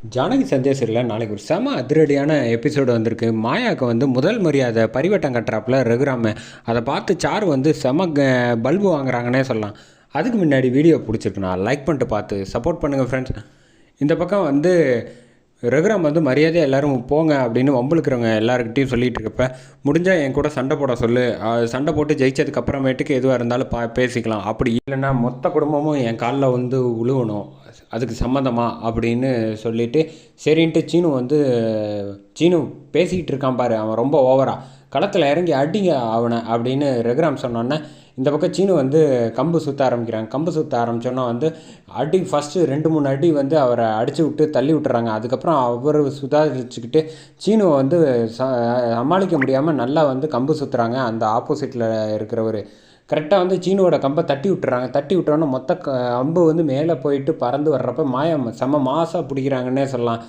ஜானகி சந்தேசரில் நாளைக்கு ஒரு செம அதிரடியான எபிசோடு வந்திருக்கு. மாயாவுக்கு வந்து முதல் மரியாதை பரிவட்டம் கட்டுறாப்புல ரகுராம அதை பார்த்து சாரு வந்து செம பல்பு வாங்குறாங்கன்னே சொல்லலாம். அதுக்கு முன்னாடி வீடியோ பிடிச்சிருக்குண்ணா லைக் பண்ணிட்டு பார்த்து சப்போர்ட் பண்ணுங்கள் ஃப்ரெண்ட்ஸ். இந்த பக்கம் வந்து ரகுராம் வந்து மரியாதையாக எல்லோரும் போங்க அப்படின்னு வம்புழுக்கிறவங்க எல்லாருக்கிட்டையும் சொல்லிகிட்டு இருக்கப்ப, முடிஞ்சால் என் கூட சண்டை போட சொல்லு, சண்டை போட்டு ஜெயிச்சதுக்கப்புறமேட்டுக்கு எதுவாக இருந்தாலும் பேசிக்கலாம், அப்படி இல்லைன்னா மொத்த குடும்பமும் என் காலில் வந்து உழுவணும், அதுக்கு சம்மந்தமா அப்படின்னு சொல்லிவிட்டு சரின்ட்டு சீனு பேசிக்கிட்டு இருக்கான் பாரு, அவன் ரொம்ப ஓவராக களத்தில் இறங்கி அடிங்க அவனை அப்படின்னு ரகுராம் சொன்னோன்னே இந்த பக்கம் சீனு வந்து கம்பு சுற்ற ஆரம்பிக்கிறாங்க. கம்பு சுற்ற ஆரம்பித்தோன்னா வந்து அடி ஃபஸ்ட்டு 2-3 அடி வந்து அவரை அடித்து விட்டு தள்ளி விட்டுறாங்க. அதுக்கப்புறம் அவர் சுதாரிச்சுக்கிட்டு சீனுவை வந்து சமாளிக்க முடியாமல் நல்லா வந்து கம்பு சுற்றுறாங்க. அந்த ஆப்போசிட்டில் இருக்கிறவர் கரெக்டாக வந்து சீனுவோட கம்பை தட்டி விட்டுறாங்க. தட்டி விட்டோன்னே மொத்த கம்பு வந்து மேலே போயிட்டு பறந்து வர்றப்ப மாயா செம்ம மாசாக பிடிக்கிறாங்கன்னே சொல்லலாம்.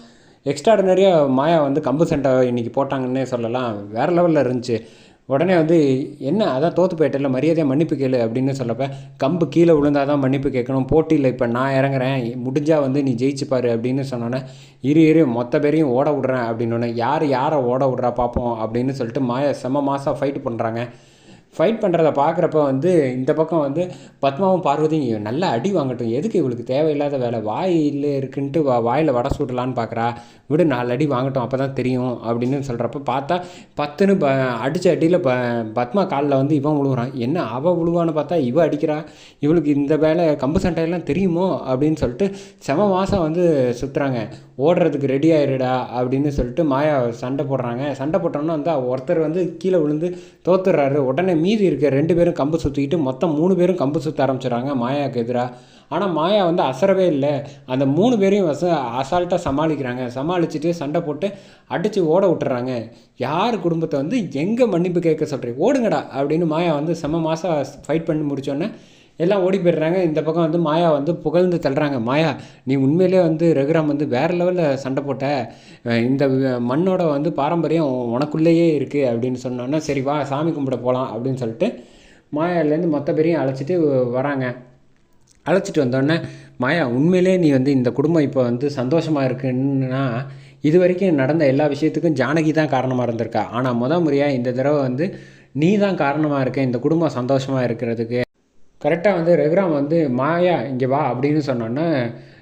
எக்ஸ்ட்ராடினரியாக மாயா வந்து கம்பு சண்டை இன்றைக்கி போட்டாங்கன்னே சொல்லலாம். வேறு லெவலில் இருந்துச்சு. உடனே வந்து என்ன அதான் தோற்று போயிட்டல, மரியாதையாக மன்னிப்பு கேளு அப்படின்னு சொல்லப்போ, கம்பு கீழே விழுந்தால் தான் மன்னிப்பு கேட்கணும், போட்டியில் இப்போ நான் இறங்குறேன், முடிஞ்சால் வந்து நீ ஜெயிச்சுப்பாரு அப்படின்னு சொன்னோன்னே இரு மொத்த பேரையும் ஓட விட்றேன் அப்படின்னோடனே யாரை ஓட விட்றா பார்ப்போம் அப்படின்னு சொல்லிட்டு மாயா செம்ம மாதம் ஃபைட் பண்ணுறாங்க. ஃபைட் பண்ணுறத பார்க்குறப்ப வந்து இந்த பக்கம் வந்து பத்மாவும் பார்வதியும் நல்லா அடி வாங்கட்டும், எதுக்கு இவளுக்கு தேவையில்லாத வேலை, வாயில் இருக்குன்ட்டு வாயில் வடை சுடலான்னு பார்க்குறா, விடு 4 அடி வாங்கட்டும் அப்போ தான் தெரியும் அப்படின்னு சொல்கிறப்ப பார்த்தா 10ன்னு அடித்த அடியில் பத்மா காலில் வந்து இவன் விழுவுறான். என்ன அவள் விழுவான்னு பார்த்தா இவ அடிக்கிறா, இவளுக்கு இந்த வேலை கம்பு சண்டையெல்லாம் தெரியுமோ அப்படின்னு சொல்லிட்டு செம மாதம் வந்து சுற்றுறாங்க. ஓடுறதுக்கு ரெடி ஆயிடுடா அப்படின்னு சொல்லிட்டு மாயா சண்டை போடுறாங்க. சண்டை போட்டோன்னா வந்து ஒருத்தர் வந்து கீழே விழுந்து தோத்துடுறாரு. உடனே மீதி இருக்க 2 பேரும் கம்பு சுற்றிக்கிட்டு மொத்தம் 3 பேரும் கம்பு சுற்ற ஆரம்பிச்சிடுறாங்க மாயாவுக்கு எதிராக. ஆனால் மாயா வந்து அசரவே இல்லை. அந்த 3 பேரையும் அசால்ட்டாக சமாளிச்சுட்டு சண்டை போட்டு அடித்து ஓட விட்டுறாங்க. யார் குடும்பத்தை வந்து எங்கே மன்னிப்பு கேட்க சொல்கிறீங்க, ஓடுங்கடா அப்படின்னு மாயா வந்து செம மாதம் ஃபைட் பண்ணி முடித்தோன்னே எல்லாம் ஓடி போயிடுறாங்க. இந்த பக்கம் வந்து மாயா வந்து புகழ்ந்து தள்ளுறாங்க. மாயா நீ உண்மையிலே வந்து ரகுராம் வந்து வேறு லெவலில் சண்டை போட்ட, இந்த மண்ணோட வந்து பாரம்பரியம் உனக்குள்ளேயே இருக்குது அப்படின்னு சொன்னோன்னா சரி வா சாமி கும்பிட போகலாம் அப்படின்னு சொல்லிட்டு மாயாலேருந்து மொத்த பேரையும் அழைச்சிட்டு வராங்க. அழைச்சிட்டு வந்தோடனே மாயா உண்மையிலே நீ வந்து இந்த குடும்பம் இப்போ வந்து சந்தோஷமாக இருக்குன்னா இது வரைக்கும் நடந்த எல்லா விஷயத்துக்கும் ஜானகி தான் காரணமாக இருந்திருக்கா, ஆனால் முறையாக இந்த தடவை வந்து நீ தான் காரணமாக இருக்க இந்த குடும்பம் சந்தோஷமாக இருக்கிறதுக்கு. கரெக்டாக வந்து ரகுராம் வந்து மாயா இங்கே வா அப்படின்னு சொன்னோன்னே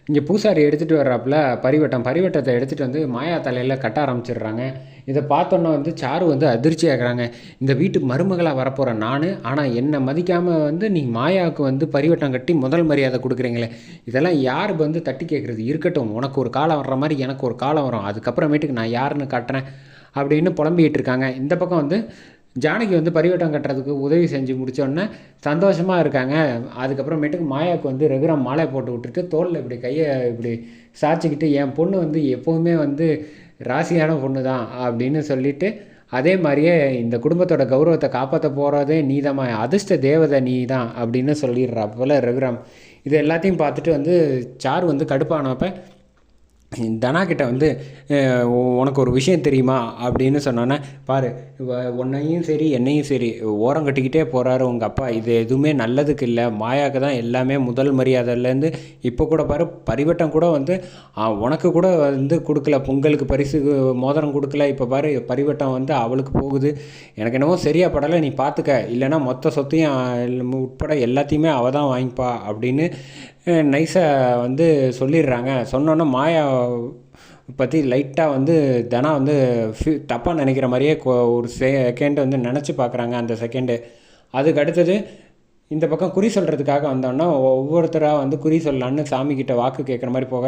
இங்கே பூசாரி எடுத்துகிட்டு வர்றாப்புல பரிவட்டத்தை எடுத்துகிட்டு வந்து மாயா தலையில் கட்ட ஆரம்பிச்சிடுறாங்க. இதை பார்த்தோன்னே வந்து சாரு வந்து அதிர்ச்சி ஆகிறாங்க. இந்த வீட்டு மருமகளாக வரப்போகிறேன் நான், ஆனால் என்னை மதிக்காமல் வந்து நீ மாயாவுக்கு வந்து பரிவட்டம் கட்டி முதல் மரியாதை கொடுக்குறீங்களே, இதெல்லாம் யார் வந்து தட்டி கேட்குறது, இருக்கட்டும் உனக்கு ஒரு காலம் வர்ற மாதிரி எனக்கு ஒரு காலம் வரும், அதுக்கப்புறமேட்டுக்கு நான் யாருன்னு காட்டுறேன் அப்படின்னு புலம்பிக்கிட்டு இருக்காங்க. இந்த பக்கம் வந்து ஜானகி வந்து பரிவட்டம் கட்டுறதுக்கு உதவி செஞ்சு முடித்தோடனே சந்தோஷமாக இருக்காங்க. அதுக்கப்புறமேட்டுக்கு மாயாவுக்கு வந்து ரகுராம் மாலை போட்டு விட்டுட்டு தோளில் இப்படி கையை இப்படி சாய்ச்சிக்கிட்டு என் பொண்ணு வந்து எப்போவுமே வந்து ராசியான பொண்ணு தான் அப்படின்னு சொல்லிவிட்டு, அதே மாதிரியே இந்த குடும்பத்தோட கௌரவத்தை காப்பாற்ற போகிறதே நீ தான், அதிர்ஷ்ட தேவதை நீ தான் அப்படின்னு சொல்லிடுறா போல் ரகுராம். இது எல்லாத்தையும் பார்த்துட்டு வந்து சாரு வந்து கடுப்பானப்போ தனா கிட்ட வந்து உனக்கு ஒரு விஷயம் தெரியுமா அப்படின்னு சொன்னோன்னே பாரு உன்னையும் சரி என்னையும் சரி ஓரம் கட்டிக்கிட்டே போகிறாரு உங்கள் அப்பா, இது எதுவுமே நல்லதுக்கு இல்லை, மாயாவுக்கு தான் எல்லாமே முதல் மரியாதையிலேருந்து இப்போ கூட பாரு பரிவட்டம் கூட வந்து உனக்கு கூட வந்து கொடுக்கல, பொங்கலுக்கு பரிசு மோதிரம் கொடுக்கல, இப்போ பாரு பரிவட்டம் வந்து அவளுக்கு போகுது, எனக்கு என்னவோ சரியாக படலை, நீ பார்த்துக்க இல்லைன்னா மொத்த சொத்தையும் உட்பட எல்லாத்தையுமே அவள் தான் வாங்கிப்பா அப்படின்னு நைஸாக வந்து சொல்லிடுறாங்க. சொன்னோன்னே மாயா பற்றி லைட்டாக வந்து தனா வந்து தப்பாக நினைக்கிற மாதிரியே ஒரு செகண்ட் வந்து நினச்சி பார்க்குறாங்க. அந்த செகண்டு அதுக்கு அடுத்தது இந்த பக்கம் குறி சொல்கிறதுக்காக வந்தோன்னா ஒவ்வொருத்தராக வந்து குறி சொல்லலான்னு சாமிக்கிட்ட வாக்கு கேட்குற மாதிரி போக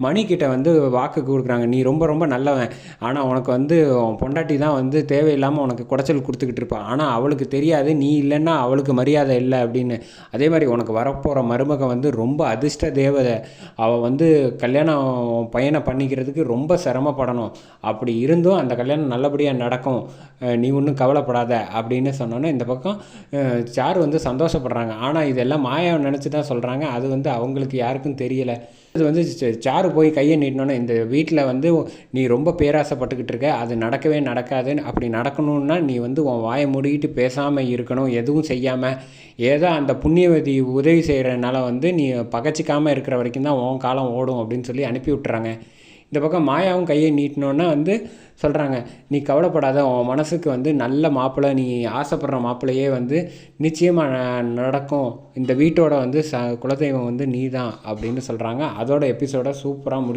மணிக்கிட்ட வந்து வாக்கு கொடுக்குறாங்க. நீ ரொம்ப ரொம்ப நல்லவன், ஆனால் உனக்கு வந்து பொண்டாட்டி தான் வந்து தேவையில்லாமல் உனக்கு குடைச்சல் கொடுத்துக்கிட்டு இருப்பான், ஆனால் அவளுக்கு தெரியாது நீ இல்லைன்னா அவளுக்கு மரியாதை இல்லை அப்படின்னு. அதே மாதிரி உனக்கு வரப்போகிற மருமகன் வந்து ரொம்ப அதிர்ஷ்ட தேவதை, அவள் வந்து கல்யாணம் பையனை பண்ணிக்கிறதுக்கு ரொம்ப சிரமப்படணும், அப்படி இருந்தும் அந்த கல்யாணம் நல்லபடியாக நடக்கும், நீ ஒன்றும் கவலைப்படாத அப்படின்னு சொன்னோன்னே இந்த பக்கம் சாரு வந்து சந்தோஷப்படுறாங்க. ஆனால் இதெல்லாம் மாயாவை நினச்சி தான் சொல்கிறாங்க, அது வந்து அவங்களுக்கு யாருக்கும் தெரியலை. அது வந்து சாரு போய் கையை நீட்டினோன்னே இந்த வீட்டில் வந்து நீ ரொம்ப பேராசைப்பட்டுக்கிட்டு இருக்க, அது நடக்கவே நடக்காது, அப்படி நடக்கணுன்னா நீ வந்து உன் வாயை மூடிக்கிட்டு பேசாமல் இருக்கணும், எதுவும் செய்யாமல் ஏதோ அந்த புண்ணியவதி உதவி செய்கிறனால வந்து நீ பகச்சிக்காமல் இருக்கிற வரைக்கும் தான் உன் காலம் ஓடும் அப்படின்னு சொல்லி அனுப்பி விட்டுறாங்க. இந்த பக்கம் மாயாவும் கையை நீட்டினோன்னா வந்து சொல்கிறாங்க, நீ கவலைப்படாத, உன் மனசுக்கு வந்து நல்ல மாப்பிள்ளை, நீ ஆசைப்படுற மாப்பிள்ளையே வந்து நிச்சயமாக நடக்கும், இந்த வீட்டோட வந்து குலதெய்வம் வந்து நீ தான் அப்படின்னு சொல்கிறாங்க. அதோட எபிசோட சூப்பராக